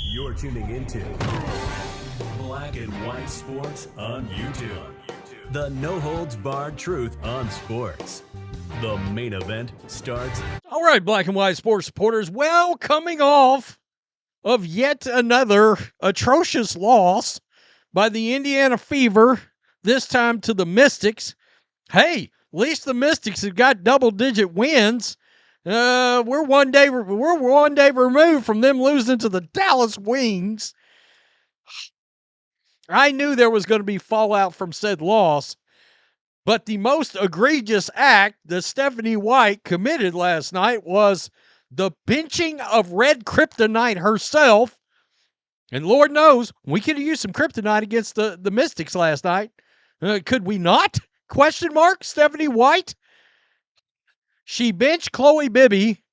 You're tuning into Black and White Sports on YouTube. The no-holds-barred truth on sports. The main event starts. All right, Black and White Sports supporters, well, coming off of yet another atrocious loss by the Indiana Fever, this time to the Mystics. Hey, at least the Mystics have got double-digit wins. We're one day removed from them losing to the Dallas Wings. I knew there was going to be fallout from said loss, but the most egregious act that Stephanie White committed last night was the benching of Red Kryptonite herself. And Lord knows, we could have used some kryptonite against the Mystics last night. Could we not? Question mark, Stephanie White. She benched Chloe Bibby,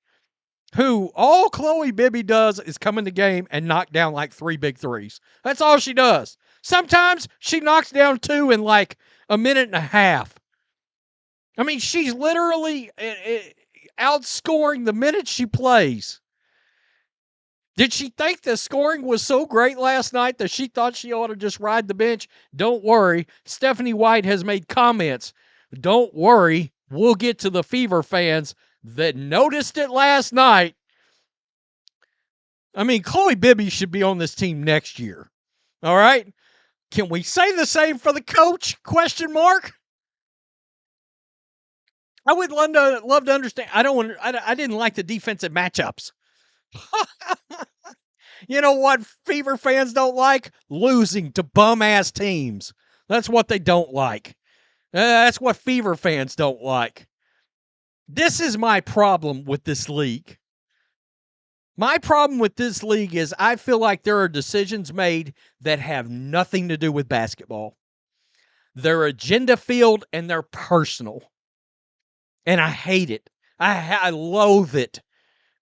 who all Chloe Bibby does is come in the game and knock down like 3 big threes. That's all she does. Sometimes she knocks down 2 in like a minute and a half. I mean, she's literally outscoring the minutes she plays. Did she think the scoring was so great last night that she thought she ought to just ride the bench? Don't worry. Stephanie White has made comments. Don't worry. We'll get to the Fever fans that noticed it last night. I mean, Chloe Bibby should be on this team next year. All right? Can we say the same for the coach? Question mark. I would love to understand. I didn't like the defensive matchups. You know what Fever fans don't like? Losing to bum-ass teams. That's what they don't like. That's what Fever fans don't like. This is my problem with this league. My problem with this league is I feel like there are decisions made that have nothing to do with basketball. They're agenda-filled and they're personal. And I hate it. I loathe it.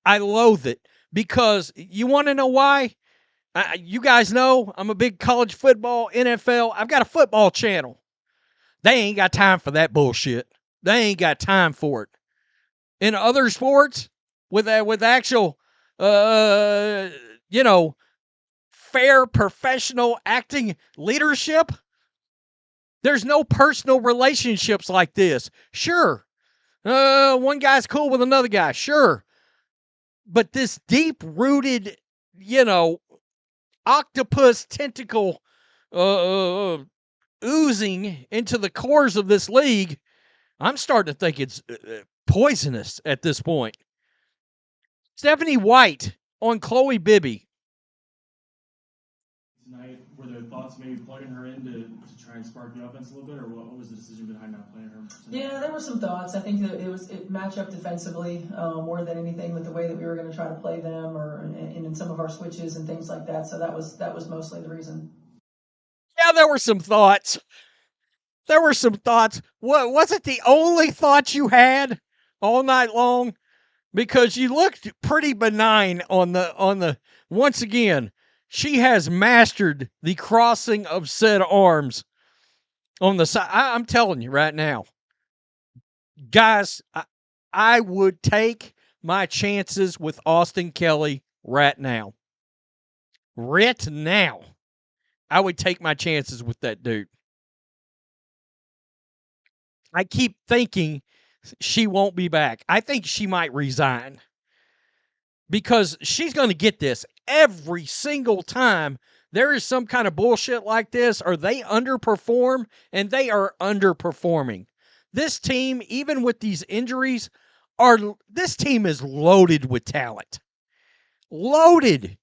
I loathe it. Because you want to know why? You guys know I'm a big college football, NFL. I've got a football channel. They ain't got time for that bullshit. They ain't got time for it. In other sports, with actual, fair professional acting leadership, there's no personal relationships like this. Sure, one guy's cool with another guy. Sure. But this deep-rooted, octopus tentacle oozing into the cores of this league, I'm starting to think it's poisonous at this point. Stephanie White on Chloe Bibby. Tonight, were there thoughts maybe plugging her in to try and spark the offense a little bit, or what was the decision behind not playing her tonight? Yeah, there were some thoughts. I think that it matched up defensively more than anything with the way that we were going to try to play them, or in some of our switches and things like that. So that was mostly the reason. Yeah, there were some thoughts. What was it? The only thought you had all night long, because you looked pretty benign on the. Once again, she has mastered the crossing of said arms on the side. I'm telling you right now, guys, I would take my chances with Austin Kelly right now. Right now, I would take my chances with that dude. I keep thinking she won't be back. I think she might resign because she's going to get this every single time there is some kind of bullshit like this, or they underperform, and they are underperforming. This team, even with these injuries, this team is loaded with talent. Loaded.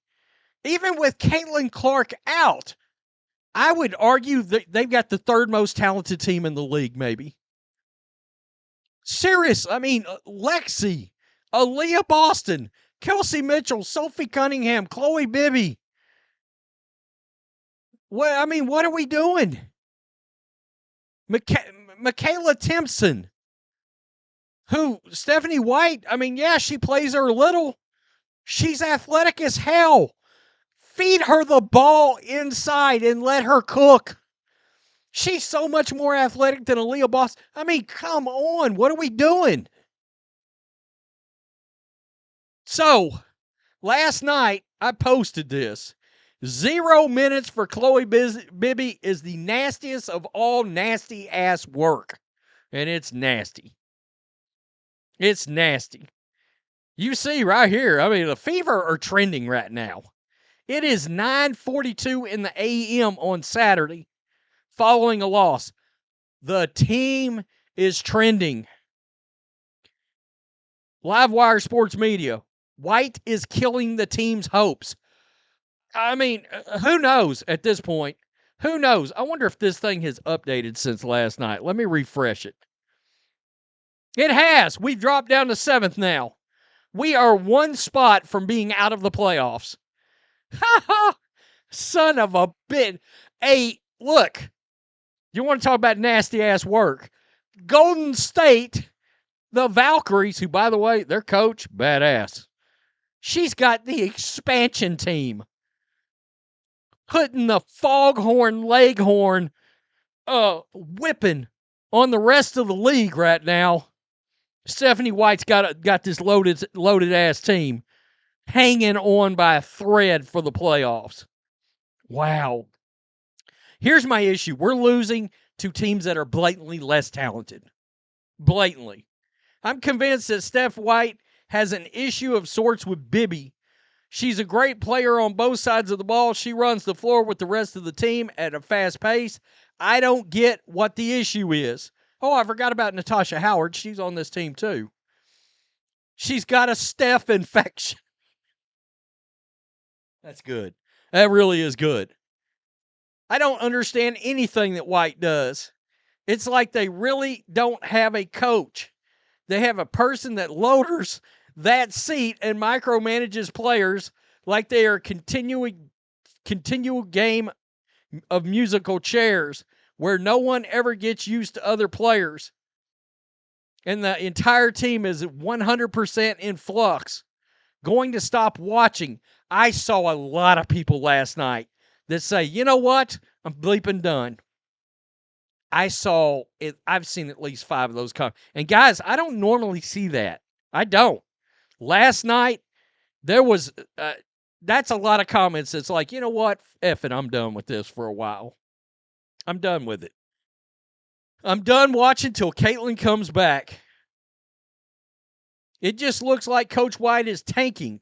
Even with Caitlin Clark out, I would argue that they've got the third most talented team in the league, maybe. Serious. I mean, Lexi, Aaliyah Boston, Kelsey Mitchell, Sophie Cunningham, Chloe Bibby. What are we doing? Michaela Timpson, who, Stephanie White, she plays her little. She's athletic as hell. Feed her the ball inside and let her cook. She's so much more athletic than Aaliyah Boston. Come on. What are we doing? So, Last night, I posted this. 0 minutes for Chloe Bibby is the nastiest of all nasty ass work. And it's nasty. It's nasty. You see right here, I mean, the Fever are trending right now. It is 9:42 in the a.m. on Saturday following a loss. The team is trending. Livewire Sports Media. White is killing the team's hopes. I mean, who knows at this point? Who knows? I wonder if this thing has updated since last night. Let me refresh it. It has. We've dropped down to 7th now. We are one spot from being out of the playoffs. Ha ha! Son of a bit. Hey, look. You want to talk about nasty ass work? Golden State, the Valkyries, who, by the way, their coach, badass. She's got the expansion team. Putting the foghorn leghorn whipping on the rest of the league right now. Stephanie White's got this loaded ass team hanging on by a thread for the playoffs. Wow. Here's my issue. We're losing to teams that are blatantly less talented. Blatantly. I'm convinced that Steph White has an issue of sorts with Bibby. She's a great player on both sides of the ball. She runs the floor with the rest of the team at a fast pace. I don't get what the issue is. Oh, I forgot about Natasha Howard. She's on this team too. She's got a Steph infection. That's good. That really is good. I don't understand anything that White does. It's like they really don't have a coach. They have a person that loaders that seat and micromanages players like they are continual game of musical chairs where no one ever gets used to other players. And the entire team is 100% in flux. Going to stop watching. I saw a lot of people last night that say, you know what? I'm bleeping done. I saw it. I've seen at least 5 of those comments. And guys, I don't normally see that. I don't. Last night, there was, that's a lot of comments. It's like, you know what? F it, I'm done with this for a while. I'm done with it. I'm done watching till Caitlin comes back. It just looks like Coach White is tanking.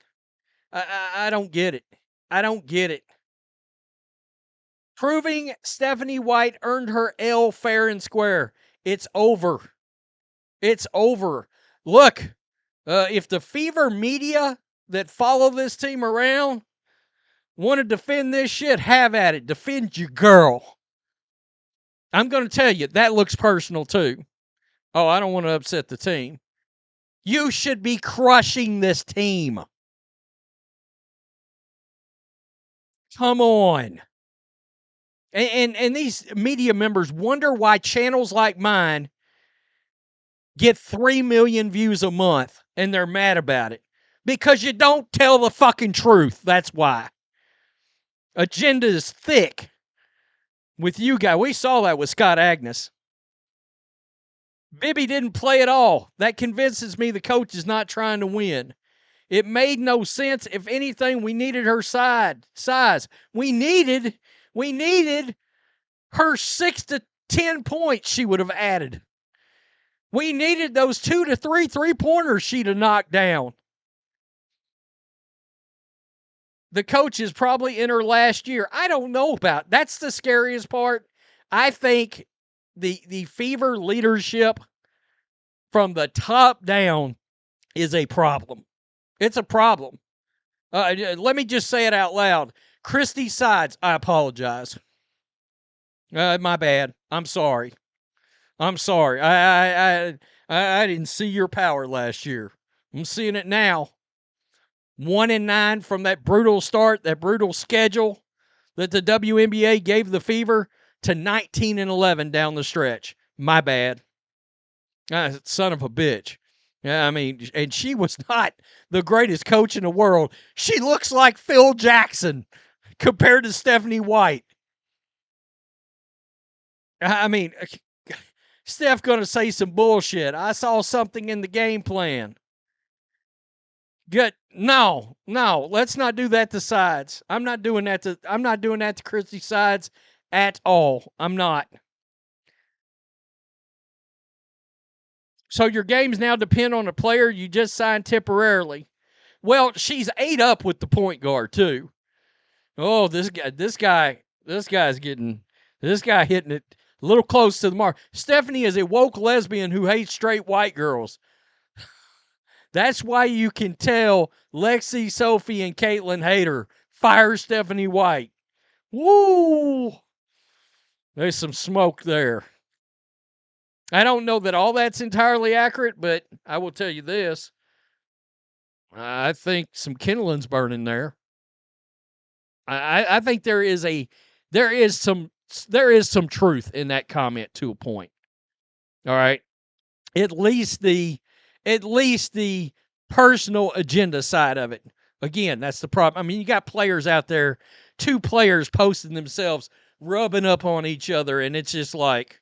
I don't get it. I don't get it. Proving Stephanie White earned her L fair and square. It's over. It's over. Look, if the Fever media that follow this team around want to defend this shit, have at it. Defend your girl. I'm going to tell you, that looks personal too. Oh, I don't want to upset the team. You should be crushing this team. Come on. And these media members wonder why channels like mine get 3 million views a month and they're mad about it. Because you don't tell the fucking truth. That's why. Agenda is thick with you guys. We saw that with Scott Agnes. Bibby didn't play at all. That convinces me the coach is not trying to win. It made no sense. If anything, we needed her size. We needed her 6 to 10 points she would have added. We needed those 2 to 3 3-pointers she'd have knocked down. The coach is probably in her last year. I don't know about. That's the scariest part. I think the Fever leadership from the top down is a problem. It's a problem. Let me just say it out loud. Christy Sides, I apologize. My bad. I'm sorry. I'm sorry. I didn't see your power last year. I'm seeing it now. 1-9 from that brutal start, that brutal schedule that the WNBA gave the Fever to 19-11 down the stretch. My bad. Son of a bitch. Yeah, I mean, and she was not the greatest coach in the world. She looks like Phil Jackson compared to Stephanie White. I mean, Steph going to say some bullshit. I saw something in the game plan. Good. No. Let's not do that to Sides. I'm not doing that to Christy Sides at all. I'm not. So your games now depend on a player you just signed temporarily. Well, she's ate up with the point guard too. Oh, this guy's hitting it a little close to the mark. Stephanie is a woke lesbian who hates straight white girls. That's why you can tell Lexi, Sophie, and Caitlin hate her. Fire Stephanie White. Woo! There's some smoke there. I don't know that all that's entirely accurate, but I will tell you this. I think some kindling's burning there. I think there is some truth in that comment to a point. All right. At least the personal agenda side of it. Again, that's the problem. I mean, you got players out there, 2 players posting themselves, rubbing up on each other, and it's just like,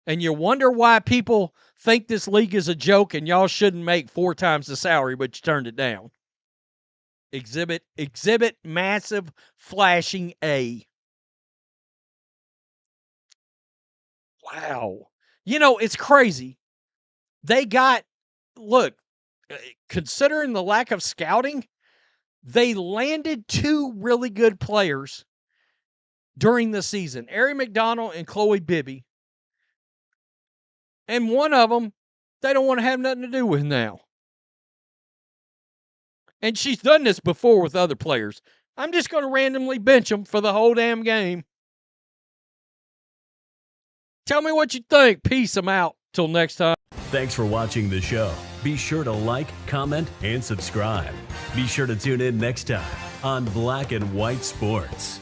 and you wonder why people think this league is a joke and y'all shouldn't make 4 times the salary, but you turned it down. Exhibit massive flashing A. Wow. It's crazy. Considering the lack of scouting, they landed 2 really good players during the season, Ari McDonald and Chloe Bibby. And one of them, they don't want to have nothing to do with now. And she's done this before with other players. I'm just going to randomly bench them for the whole damn game. Tell me what you think. Peace. I'm out. Till next time. Thanks for watching the show. Be sure to like, comment, and subscribe. Be sure to tune in next time on Black and White Sports.